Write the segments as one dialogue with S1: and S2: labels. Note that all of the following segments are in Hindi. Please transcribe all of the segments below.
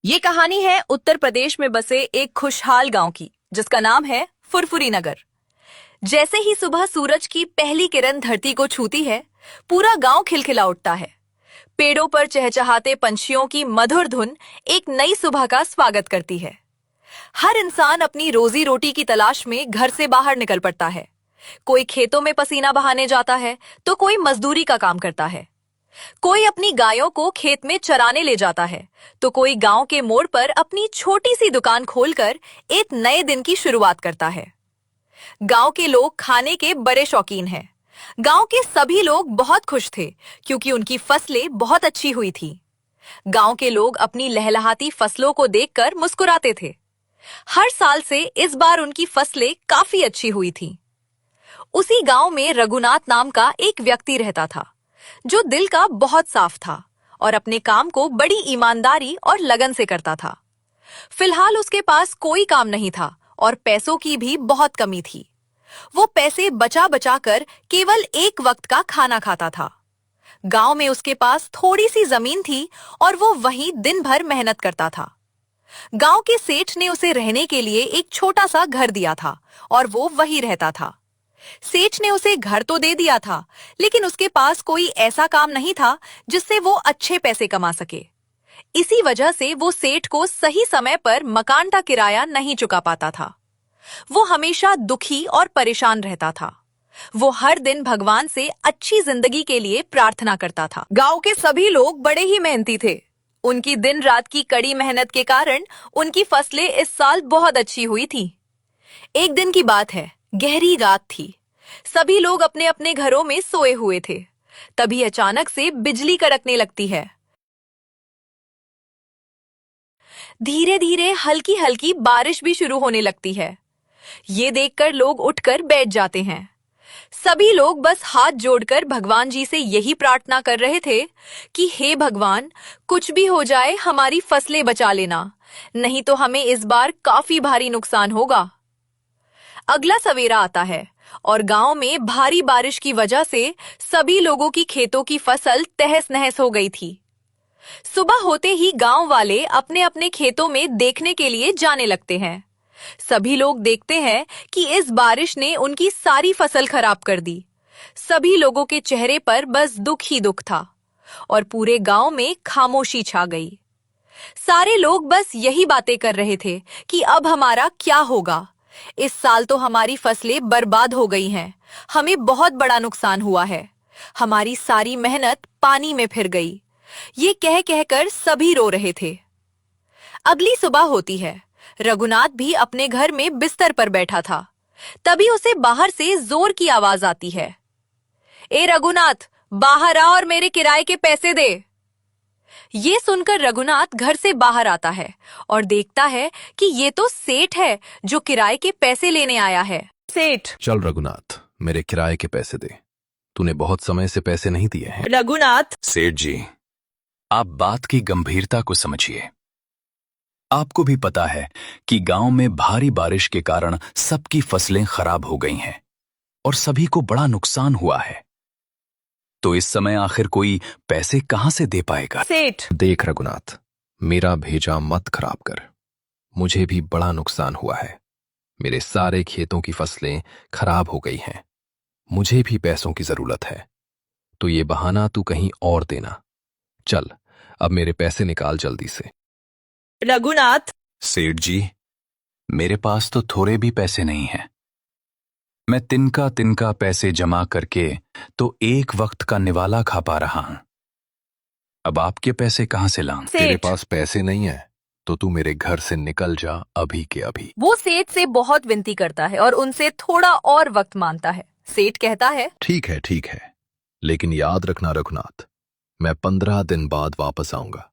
S1: ये कहानी है उत्तर प्रदेश में बसे एक खुशहाल गांव की, जिसका नाम है फुरफुरी नगर। जैसे ही सुबह सूरज की पहली किरण धरती को छूती है, पूरा गांव खिलखिला उठता है। पेड़ों पर चहचहाते पंछियों की मधुर धुन एक नई सुबह का स्वागत करती है। हर इंसान अपनी रोजी रोटी की तलाश में घर से बाहर निकल पड़ता है। कोई खेतों में पसीना बहाने जाता है, तो कोई मजदूरी का काम करता है। कोई अपनी गायों को खेत में चराने ले जाता है, तो कोई गांव के मोड़ पर अपनी छोटी सी दुकान खोलकर एक नए दिन की शुरुआत करता है। गांव के लोग खाने के बड़े शौकीन हैं। गांव के सभी लोग बहुत खुश थे, क्योंकि उनकी फसलें बहुत अच्छी हुई थी। गांव के लोग अपनी लहलहाती फसलों को देखकर मुस्कुराते थे। हर साल से इस बार उनकी फसलें काफी अच्छी हुई थी। उसी गांव में रघुनाथ नाम का एक व्यक्ति रहता था, जो दिल का बहुत साफ था और अपने काम को बड़ी ईमानदारी और लगन से करता था। फिलहाल उसके पास कोई काम नहीं था और पैसों की भी बहुत कमी थी। वो पैसे बचा बचा कर केवल एक वक्त का खाना खाता था। गांव में उसके पास थोड़ी सी जमीन थी और वो वहीं दिन भर मेहनत करता था। गांव के सेठ ने उसे रहने के लिए एक छोटा सा घर दिया था और वो वहीं रहता था। सेठ ने उसे घर तो दे दिया था, लेकिन उसके पास कोई ऐसा काम नहीं था जिससे वो अच्छे पैसे कमा सके। इसी वजह से वो सेठ को सही समय पर मकान का किराया नहीं चुका पाता था। वो हमेशा दुखी और परेशान रहता था। वो हर दिन भगवान से अच्छी जिंदगी के लिए प्रार्थना करता था। गांव के सभी लोग बड़े ही मेहनती थे। उनकी दिन रात की कड़ी मेहनत के कारण उनकी फसलें इस साल बहुत अच्छी हुई थी। एक दिन की बात है, गहरी रात थी। सभी लोग अपने अपने घरों में सोए हुए थे। तभी अचानक से बिजली कड़कने लगती है। धीरे धीरे हल्की हल्की बारिश भी शुरू होने लगती है। ये देखकर लोग उठकर बैठ जाते हैं। सभी लोग बस हाथ जोड़कर भगवान जी से यही प्रार्थना कर रहे थे कि हे भगवान, कुछ भी हो जाए हमारी फसलें बचा लेना, नहीं तो हमें इस बार काफी भारी नुकसान होगा। अगला सवेरा आता है और गांव में भारी बारिश की वजह से सभी लोगों की खेतों की फसल तहस नहस हो गई थी। सुबह होते ही गांव वाले अपने अपने खेतों में देखने के लिए जाने लगते हैं। सभी लोग देखते हैं कि इस बारिश ने उनकी सारी फसल खराब कर दी। सभी लोगों के चेहरे पर बस दुख ही दुख था और पूरे गांव में खामोशी छा गई। सारे लोग बस यही बातें कर रहे थे कि अब हमारा क्या होगा। इस साल तो हमारी फसलें बर्बाद हो गई हैं। हमें बहुत बड़ा नुकसान हुआ है। हमारी सारी मेहनत पानी में फिर गई। ये कह कहकर सभी रो रहे थे। अगली सुबह होती है। रघुनाथ भी अपने घर में बिस्तर पर बैठा था। तभी उसे बाहर से जोर की आवाज आती है। ए रघुनाथ, बाहर आ और मेरे किराए के पैसे दे। ये सुनकर रघुनाथ घर से बाहर आता है और देखता है कि ये तो सेठ है, जो किराए के पैसे लेने आया है। सेठ,
S2: चल रघुनाथ, मेरे किराए के पैसे दे। तूने बहुत समय से पैसे नहीं दिए हैं।
S1: रघुनाथ,
S3: सेठ जी, आप बात की गंभीरता को समझिए। आपको भी पता है कि गांव में भारी बारिश के कारण सबकी फसलें खराब हो गई हैं और सभी को बड़ा नुकसान हुआ है। तो इस समय आखिर कोई पैसे कहां से दे पाएगा?
S1: सेठ,
S2: देख रघुनाथ, मेरा भेजा मत खराब कर। मुझे भी बड़ा नुकसान हुआ है। मेरे सारे खेतों की फसलें खराब हो गई हैं। मुझे भी पैसों की जरूरत है, तो ये बहाना तू कहीं और देना। चल, अब मेरे पैसे निकाल जल्दी से।
S1: रघुनाथ,
S3: सेठ जी, मेरे पास तो थोड़े भी पैसे नहीं हैं। मैं तिनका तिनका पैसे जमा करके तो एक वक्त का निवाला खा पा रहा हूं। अब आपके पैसे कहां से लाऊं?
S2: तेरे पास पैसे नहीं है तो तू मेरे घर से निकल जा, अभी के अभी।
S1: वो सेठ से बहुत विनती करता है और उनसे थोड़ा और वक्त मांगता है। सेठ कहता है,
S2: ठीक है, लेकिन याद रखना रघुनाथ, मैं 15 दिन बाद वापस आऊंगा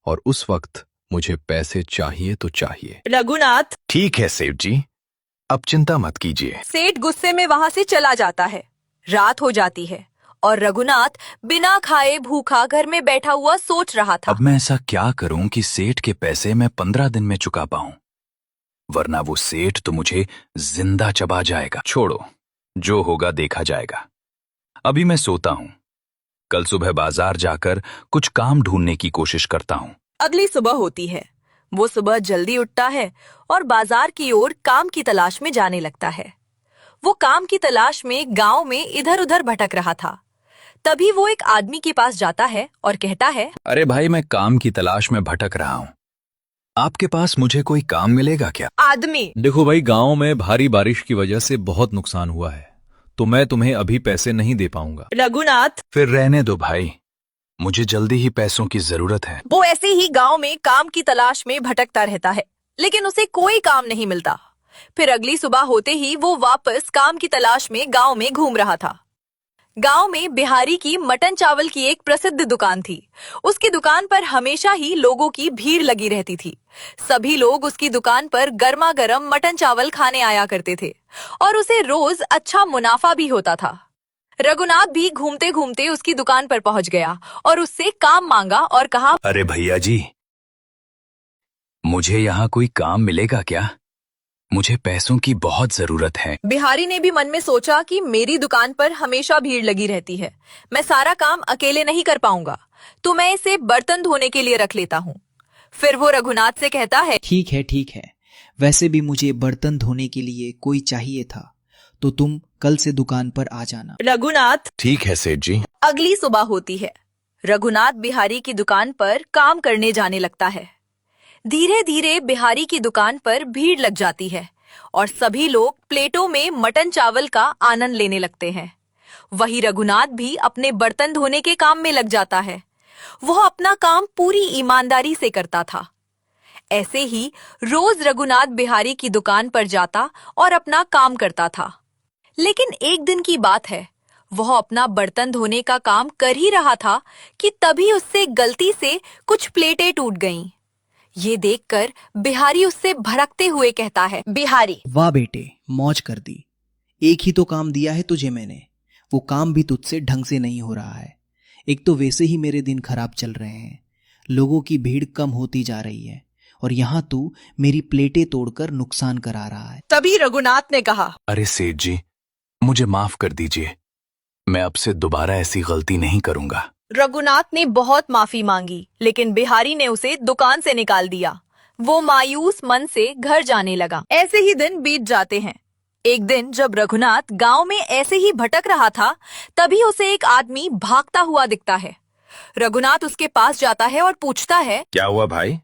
S2: और उस वक्त मुझे पैसे चाहिए तो चाहिए।
S1: रघुनाथ।
S3: ठीक है सेठ जी, अब चिंता मत कीजिए।
S1: सेठ गुस्से में वहां से चला जाता है। रात हो जाती है और रघुनाथ बिना खाए भूखा घर में बैठा हुआ सोच रहा था।
S3: अब मैं ऐसा क्या करूं कि सेठ के पैसे मैं 15 दिन में चुका पाऊं, वरना वो सेठ तो मुझे जिंदा चबा जाएगा। छोड़ो, जो होगा देखा जाएगा। अभी मैं सोता हूं। कल सुबह बाजार जाकर कुछ काम ढूंढने की कोशिश करता हूं।
S1: अगली सुबह होती है। वो सुबह जल्दी उठता है और बाजार की ओर काम की तलाश में जाने लगता है। वो काम की तलाश में गांव में इधर उधर भटक रहा था। तभी वो एक आदमी के पास जाता है और कहता है,
S3: अरे भाई, मैं काम की तलाश में भटक रहा हूँ। आपके पास मुझे कोई काम मिलेगा क्या?
S1: आदमी,
S4: देखो भाई, गांव में भारी बारिश की वजह से बहुत नुकसान हुआ है, तो मैं तुम्हें अभी पैसे नहीं दे पाऊंगा।
S1: रघुनाथ,
S3: फिर रहने दो भाई, मुझे जल्दी ही पैसों की जरूरत है।
S1: वो ऐसे ही गांव में काम की तलाश में भटकता रहता है, लेकिन उसे कोई काम नहीं मिलता। फिर अगली सुबह होते ही वो वापस काम की तलाश में गांव में घूम रहा था। गांव में बिहारी की मटन चावल की एक प्रसिद्ध दुकान थी। उसकी दुकान पर हमेशा ही लोगों की भीड़ लगी रहती थी। सभी लोग उसकी दुकान पर गर्मा गर्म मटन चावल खाने आया करते थे और उसे रोज अच्छा मुनाफा भी होता था। रघुनाथ भी घूमते घूमते उसकी दुकान पर पहुंच गया और उससे काम मांगा और कहा,
S3: अरे भैया जी, मुझे यहाँ कोई काम मिलेगा क्या? मुझे पैसों की बहुत जरूरत है।
S1: बिहारी ने भी मन में सोचा कि मेरी दुकान पर हमेशा भीड़ लगी रहती है, मैं सारा काम अकेले नहीं कर पाऊंगा, तो मैं इसे बर्तन धोने के लिए रख लेता हूँ। फिर वो रघुनाथ से कहता है,
S5: ठीक है, वैसे भी मुझे बर्तन धोने के लिए कोई चाहिए था, तो तुम कल से दुकान पर आ जाना।
S1: रघुनाथ।
S2: ठीक है सेठ जी।
S1: अगली सुबह होती है। रघुनाथ बिहारी की दुकान पर काम करने जाने लगता है। धीरे धीरे बिहारी की दुकान पर भीड़ लग जाती है और सभी लोग प्लेटों में मटन चावल का आनंद लेने लगते हैं। वही रघुनाथ भी अपने बर्तन धोने के काम में लग जाता है। वह अपना काम पूरी ईमानदारी से करता था। ऐसे ही रोज रघुनाथ बिहारी की दुकान पर जाता और अपना काम करता था। लेकिन एक दिन की बात है, वह अपना बर्तन धोने का काम कर ही रहा था कि तभी उससे गलती से कुछ प्लेटें टूट गईं। ये देखकर बिहारी उससे भड़कते हुए कहता है, बिहारी,
S5: वाह बेटे, मौज कर दी। एक ही तो काम दिया है तुझे मैंने, वो काम भी तुझसे ढंग से नहीं हो रहा है। एक तो वैसे ही मेरे दिन खराब चल रहे हैं, लोगों की भीड़ कम होती जा रही है, और यहाँ तू मेरी प्लेटें तोड़कर नुकसान करा रहा है।
S1: तभी रघुनाथ ने कहा,
S3: अरे सेठ जी, मुझे माफ कर दीजिए, मैं अब से दोबारा ऐसी गलती नहीं करूंगा।
S1: रघुनाथ ने बहुत माफी मांगी, लेकिन बिहारी ने उसे दुकान से निकाल दिया। वो मायूस मन से घर जाने लगा। ऐसे ही दिन बीत जाते हैं। एक दिन जब रघुनाथ गांव में ऐसे ही भटक रहा था, तभी उसे एक आदमी भागता हुआ दिखता है। रघुनाथ उसके पास जाता है और पूछता है,
S3: क्या हुआ भाई,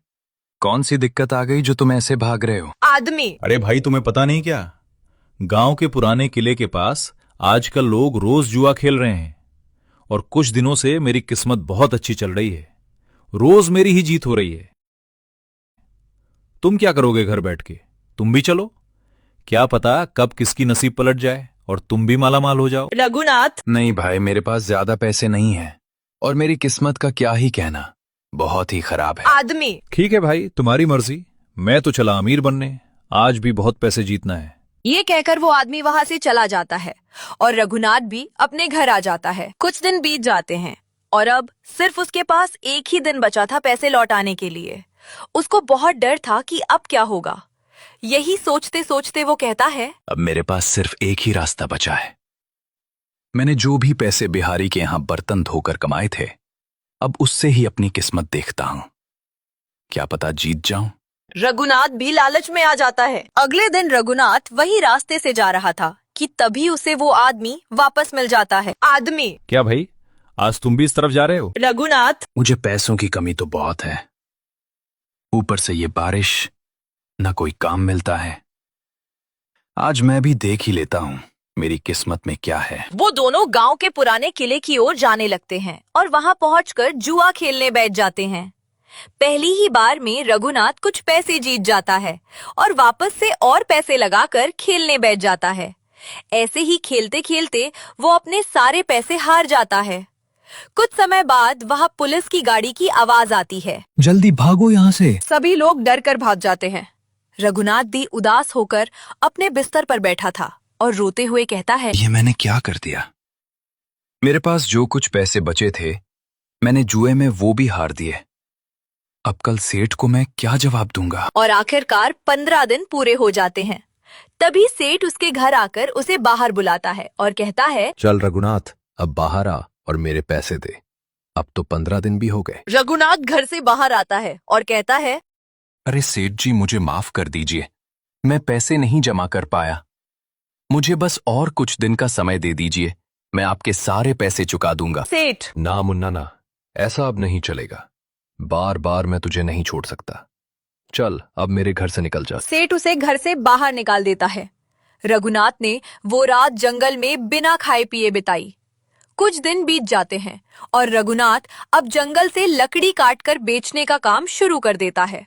S3: कौन सी दिक्कत आ गई जो तुम ऐसे भाग रहे हो?
S1: आदमी,
S4: अरे भाई, तुम्हें पता नहीं क्या, गांव के पुराने किले के पास आजकल लोग रोज जुआ खेल रहे हैं, और कुछ दिनों से मेरी किस्मत बहुत अच्छी चल रही है। रोज मेरी ही जीत हो रही है। तुम क्या करोगे घर बैठ के? तुम भी चलो, क्या पता कब किसकी नसीब पलट जाए और तुम भी मालामाल हो जाओ।
S1: रघुनाथ,
S3: नहीं भाई, मेरे पास ज्यादा पैसे नहीं हैं, और मेरी किस्मत का क्या ही कहना, बहुत ही खराब है।
S1: आदमी,
S4: ठीक है भाई, तुम्हारी मर्जी, मैं तो चला अमीर बनने, आज भी बहुत पैसे जीतना है।
S1: ये कहकर वो आदमी वहाँ से चला जाता है और रघुनाथ भी अपने घर आ जाता है। कुछ दिन बीत जाते हैं और अब सिर्फ उसके पास एक ही दिन बचा था पैसे लौटाने के लिए। उसको बहुत डर था कि अब क्या होगा। यही सोचते सोचते वो कहता है,
S3: अब मेरे पास सिर्फ एक ही रास्ता बचा है। मैंने जो भी पैसे बिहारी के यहाँ बर्तन धोकर कमाए थे, अब उससे ही अपनी किस्मत देखता हूँ, क्या पता जीत जाऊं।
S1: रघुनाथ भी लालच में आ जाता है। अगले दिन रघुनाथ वही रास्ते से जा रहा था कि तभी उसे वो आदमी वापस मिल जाता है। आदमी,
S4: क्या भाई, आज तुम भी इस तरफ जा रहे हो?
S1: रघुनाथ,
S3: मुझे पैसों की कमी तो बहुत है, ऊपर से ये बारिश, न कोई काम मिलता है। आज मैं भी देख ही लेता हूँ मेरी किस्मत में क्या है।
S1: वो दोनों गांव के पुराने किले की ओर जाने लगते हैं और वहां पहुंचकर जुआ खेलने बैठ जाते हैं। पहली ही बार में रघुनाथ कुछ पैसे जीत जाता है और वापस से और पैसे लगाकर खेलने बैठ जाता है। ऐसे ही खेलते खेलते वो अपने सारे पैसे हार जाता है। कुछ समय बाद वहां पुलिस की गाड़ी की आवाज आती है।
S5: जल्दी भागो यहाँ से।
S1: सभी लोग डर कर भाग जाते हैं। रघुनाथ भी उदास होकर अपने बिस्तर पर बैठा था और रोते हुए कहता है,
S3: ये मैंने क्या कर दिया? मेरे पास जो कुछ पैसे बचे थे, मैंने जुए में वो भी हार दिए। अब कल सेठ को मैं क्या जवाब दूंगा?
S1: और आखिरकार 15 दिन पूरे हो जाते हैं। तभी सेठ उसके घर आकर उसे बाहर बुलाता है और कहता है,
S2: चल रघुनाथ, अब बाहर आ और मेरे पैसे दे। अब तो 15 दिन भी हो गए।
S1: रघुनाथ घर से बाहर आता है और कहता है,
S3: अरे सेठ जी, मुझे माफ कर दीजिए, मैं पैसे नहीं जमा कर पाया। मुझे बस और कुछ दिन का समय दे दीजिए, मैं आपके सारे पैसे चुका दूंगा।
S1: सेठ,
S2: ना मुन्ना ना, ऐसा अब नहीं चलेगा। बार बार मैं तुझे नहीं छोड़ सकता। चल अब मेरे घर से निकल जा।
S1: सेठ उसे घर से बाहर निकाल देता है। रघुनाथ ने वो रात जंगल में बिना खाए पिए बिताई। कुछ दिन बीत जाते हैं और रघुनाथ अब जंगल से लकड़ी काटकर बेचने का काम शुरू कर देता है।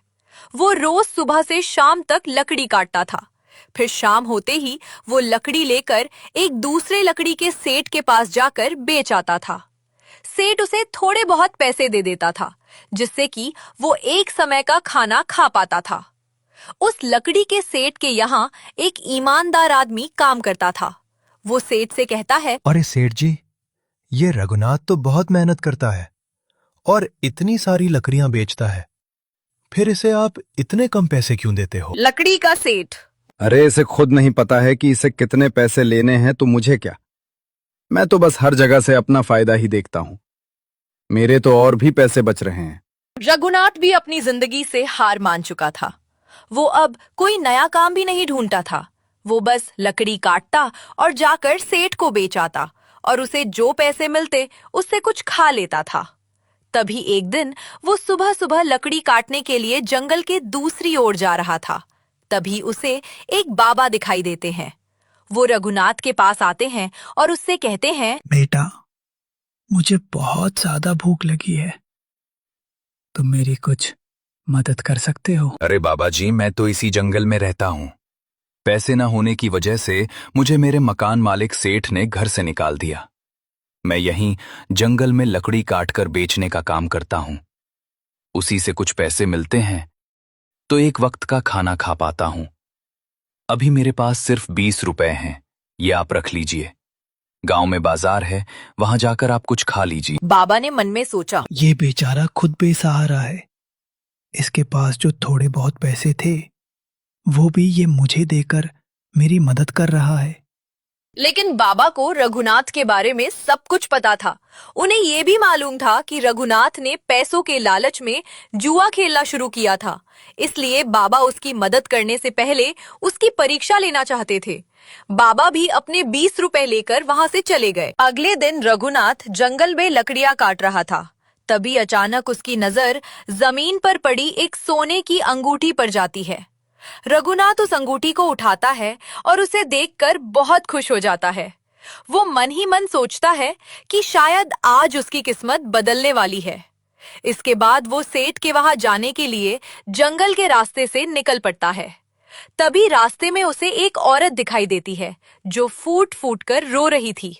S1: वो रोज सुबह से शाम तक लकड़ी काटता था। फिर शाम होते ही वो लकड़ी लेकर एक दूसरे लकड़ी के सेठ के पास जाकर बेच आता था। सेठ उसे थोड़े बहुत पैसे दे देता था, जिससे कि वो एक समय का खाना खा पाता था। उस लकड़ी के सेठ के यहाँ एक ईमानदार आदमी काम करता था। वो सेठ से कहता है,
S6: अरे सेठ जी, ये रघुनाथ तो बहुत मेहनत करता है और इतनी सारी लकड़ियां बेचता है, फिर इसे आप इतने कम पैसे क्यों देते हो?
S1: लकड़ी का सेठ,
S7: अरे इसे खुद नहीं पता है कि इसे कितने पैसे लेने हैं तो मुझे क्या। मैं तो बस हर जगह से अपना फायदा ही देखता हूं। मेरे तो और भी पैसे बच रहे हैं।
S1: रघुनाथ भी अपनी जिंदगी से हार मान चुका था। वो अब कोई नया काम भी नहीं ढूंढता था। वो बस लकड़ी काटता और जाकर सेठ को बेच आता और उसे जो पैसे मिलते उससे कुछ खा लेता था। तभी एक दिन वो सुबह सुबह लकड़ी काटने के लिए जंगल के दूसरी ओर जा रहा था। तभी उसे एक बाबा दिखाई देते हैं। वो रघुनाथ के पास आते हैं और उससे कहते हैं,
S8: बेटा, मुझे बहुत ज्यादा भूख लगी है, तुम मेरी कुछ मदद कर सकते हो?
S3: अरे बाबा जी, मैं तो इसी जंगल में रहता हूं। पैसे न होने की वजह से मुझे मेरे मकान मालिक सेठ ने घर से निकाल दिया। मैं यहीं जंगल में लकड़ी काटकर बेचने का काम करता हूं। उसी से कुछ पैसे मिलते हैं तो एक वक्त का खाना खा पाता हूं। अभी मेरे पास सिर्फ 20 रुपए हैं, ये आप रख लीजिए। गांव में बाजार है, वहां जाकर आप कुछ खा लीजिए।
S1: बाबा ने मन में सोचा,
S8: ये बेचारा खुद बेसहारा है। इसके पास जो थोड़े बहुत पैसे थे वो भी ये मुझे देकर मेरी मदद कर रहा है।
S1: लेकिन बाबा को रघुनाथ के बारे में सब कुछ पता था। उन्हें ये भी मालूम था कि रघुनाथ ने पैसों के लालच में जुआ खेलना शुरू किया था। इसलिए बाबा उसकी मदद करने से पहले उसकी परीक्षा लेना चाहते थे। बाबा भी अपने 20 रुपए लेकर वहां से चले गए। अगले दिन रघुनाथ जंगल में लकड़ियां काट रहा था। तभी अचानक उसकी नजर जमीन पर पड़ी एक सोने की अंगूठी पर जाती है। रघुनाथ उस अंगूठी को उठाता है और उसे देखकर बहुत खुश हो जाता है। वो मन ही मन सोचता है कि शायद आज उसकी किस्मत बदलने वाली है। इसके बाद वो सेठ के वहां जाने के लिए जंगल के रास्ते से निकल पड़ता है। तभी रास्ते में उसे एक औरत दिखाई देती है जो फूट फूट कर रो रही थी।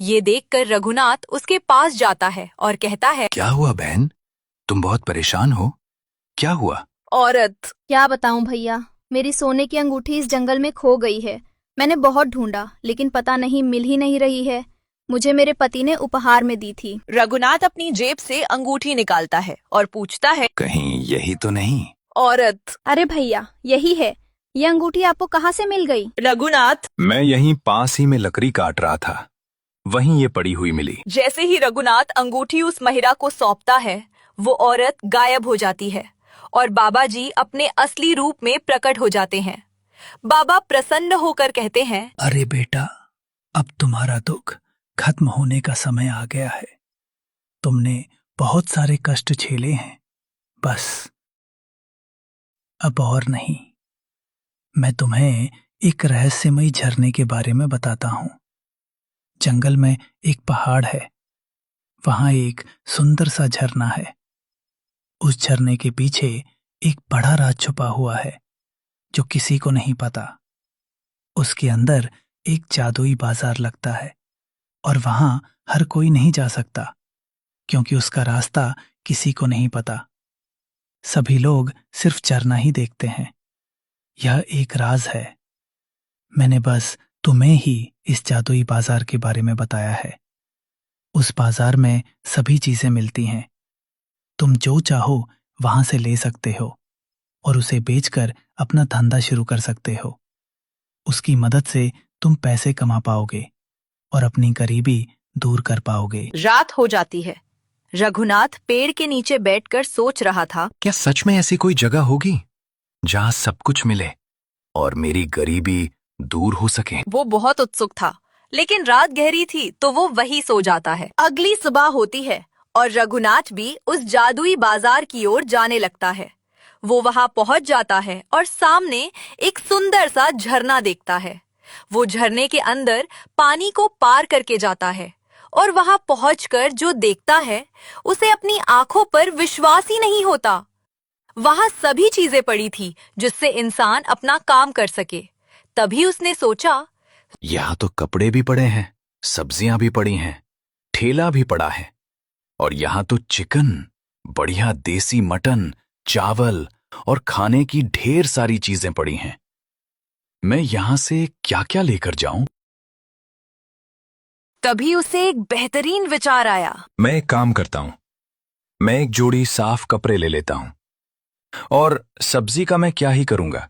S1: ये देखकर रघुनाथ उसके पास जाता है और कहता है,
S3: क्या हुआ बहन, तुम बहुत परेशान हो, क्या हुआ?
S1: औरत,
S9: क्या बताऊं भैया, मेरी सोने की अंगूठी इस जंगल में खो गई है। मैंने बहुत ढूंढा लेकिन पता नहीं, मिल ही नहीं रही है। मुझे मेरे पति ने उपहार में दी थी।
S1: रघुनाथ अपनी जेब से अंगूठी निकालता है और पूछता है,
S3: कहीं यही तो नहीं?
S1: औरत,
S9: अरे भैया, यही है। ये अंगूठी आपको कहाँ से मिल गई?
S1: रघुनाथ,
S3: मैं यहीं पास ही में लकड़ी काट रहा था, वहीं ये पड़ी हुई मिली।
S1: जैसे ही रघुनाथ अंगूठी उस महिला को सौंपता है, वो औरत गायब हो जाती है और बाबा जी अपने असली रूप में प्रकट हो जाते हैं। बाबा प्रसन्न होकर कहते हैं,
S8: अरे बेटा, अब तुम्हारा दुख खत्म होने का समय आ गया है। तुमने बहुत सारे कष्ट झेले हैं, बस अब और नहीं। मैं तुम्हें एक रहस्यमयी झरने के बारे में बताता हूं। जंगल में एक पहाड़ है, वहां एक सुंदर सा झरना है। उस झरने के पीछे एक बड़ा राज छुपा हुआ है जो किसी को नहीं पता। उसके अंदर एक जादुई बाजार लगता है और वहां हर कोई नहीं जा सकता क्योंकि उसका रास्ता किसी को नहीं पता। सभी लोग सिर्फ झरना ही देखते हैं। यह एक राज है। मैंने बस तुम्हें ही इस जादुई बाजार के बारे में बताया है। उस बाजार में सभी चीजें मिलती हैं। तुम जो चाहो वहां से ले सकते हो और उसे बेचकर अपना धंधा शुरू कर सकते हो। उसकी मदद से तुम पैसे कमा पाओगे और अपनी गरीबी दूर कर पाओगे।
S1: रात हो जाती है। रघुनाथ पेड़ के नीचे बैठकर सोच रहा था,
S2: क्या सच में ऐसी कोई जगह होगी
S3: जहां सब कुछ मिले और मेरी गरीबी दूर हो सके।
S1: वो बहुत उत्सुक था, लेकिन रात गहरी थी तो वो वहीं सो जाता है। अगली सुबह होती है और रघुनाथ भी उस जादुई बाजार की ओर जाने लगता है। वो वहां पहुंच जाता है और सामने एक सुंदर सा झरना देखता है। वो झरने के अंदर पानी को पार करके जाता है और वहां पहुंचकर जो देखता है उसे अपनी आंखों पर विश्वास ही नहीं होता। वहां सभी चीजें पड़ी थी जिससे इंसान अपना काम कर सके। तभी उसने सोचा,
S3: यहाँ तो कपड़े भी पड़े हैं, सब्जियां भी पड़ी हैं, ठेला भी पड़ा है, और यहाँ तो चिकन, बढ़िया देसी मटन, चावल और खाने की ढेर सारी चीजें पड़ी हैं। मैं यहां से क्या क्या लेकर जाऊं?
S1: तभी उसे एक बेहतरीन विचार आया।
S3: मैं एक काम करता हूं, मैं एक जोड़ी साफ कपड़े ले लेता हूं, और सब्जी का मैं क्या ही करूंगा,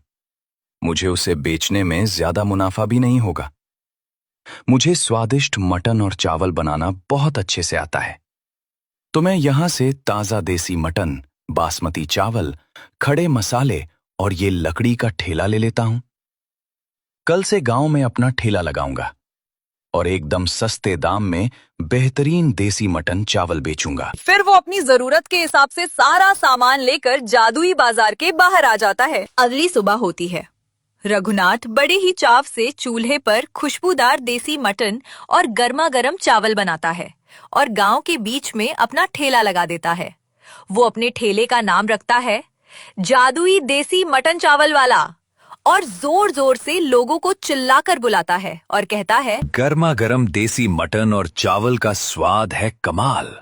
S3: मुझे उसे बेचने में ज्यादा मुनाफा भी नहीं होगा। मुझे स्वादिष्ट मटन और चावल बनाना बहुत अच्छे से आता है, तो मैं यहां से ताजा देसी मटन, बासमती चावल, खड़े मसाले और ये लकड़ी का ठेला ले लेता हूं। कल से गांव में अपना ठेला लगाऊंगा और एकदम सस्ते दाम में बेहतरीन देसी मटन चावल बेचूंगा।
S1: फिर वो अपनी जरूरत के हिसाब से सारा सामान लेकर जादुई बाजार के बाहर आ जाता है। अगली सुबह होती है। रघुनाथ बड़े ही चाव से चूल्हे पर खुशबूदार देसी मटन और गर्मा गर्म चावल बनाता है और गांव के बीच में अपना ठेला लगा देता है। वो अपने ठेले का नाम रखता है जादुई देसी मटन चावल वाला और जोर जोर से लोगों को चिल्लाकर बुलाता है और कहता है,
S3: गर्मा गर्म देसी मटन और चावल का स्वाद है कमाल।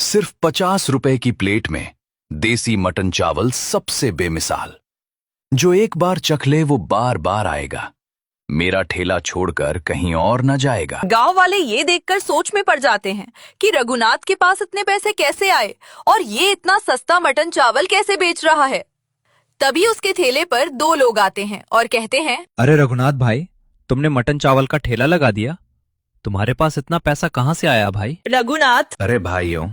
S3: सिर्फ 50 रुपए की प्लेट में देसी मटन चावल सबसे बेमिसाल। जो एक बार चख ले वो बार बार आएगा। मेरा ठेला छोड़कर कहीं और न जाएगा।
S1: गांव वाले ये देखकर सोच में पड़ जाते हैं कि रघुनाथ के पास इतने पैसे कैसे आए और ये इतना सस्ता मटन चावल कैसे बेच रहा है। तभी उसके ठेले पर 2 लोग आते हैं और कहते हैं,
S10: अरे रघुनाथ भाई, तुमने मटन चावल का ठेला लगा दिया, तुम्हारे पास इतना पैसा कहाँ से आया भाई?
S1: रघुनाथ,
S3: अरे भाइयों,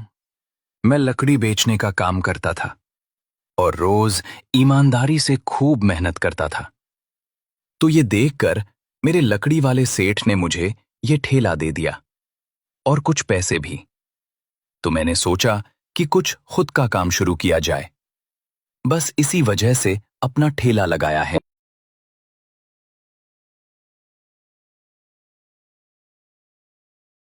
S3: मैं लकड़ी बेचने का काम करता था और रोज ईमानदारी से खूब मेहनत करता था। तो ये देखकर मेरे लकड़ी वाले सेठ ने मुझे ये ठेला दे दिया और कुछ पैसे भी। तो मैंने सोचा कि कुछ खुद का काम शुरू किया जाए। बस इसी वजह से अपना ठेला लगाया है।